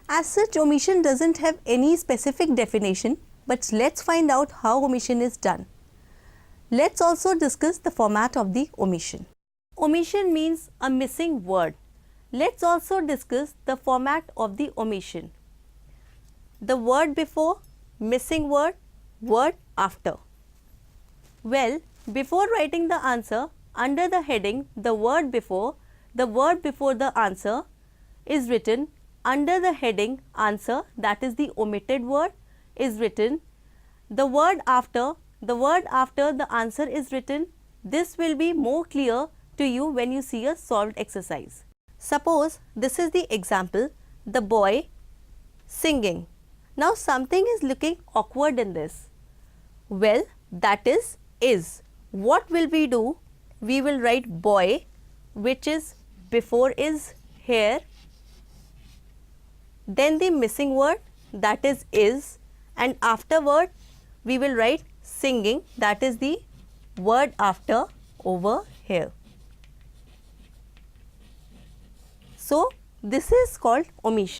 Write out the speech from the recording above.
As such, omission doesn't have any specific definition, but let's find out how omission is done. Let's also discuss the format of the omission. Omission means a missing word. Let's also discuss the format of the omission. The word before, missing word, word after. Well, before writing the answer, under the heading the word before the answer is written. Under the heading answer, that is the omitted word, is written. The word after the answer is written. This will be more clear to you when you see a solved exercise. Suppose this is the example, the boy singing. Now something is looking awkward in this. Well, that is. What will we do? We will write boy, which is before is here. Then the missing word, that is, and afterward we will write singing, that is the word after over here. So this is called omission.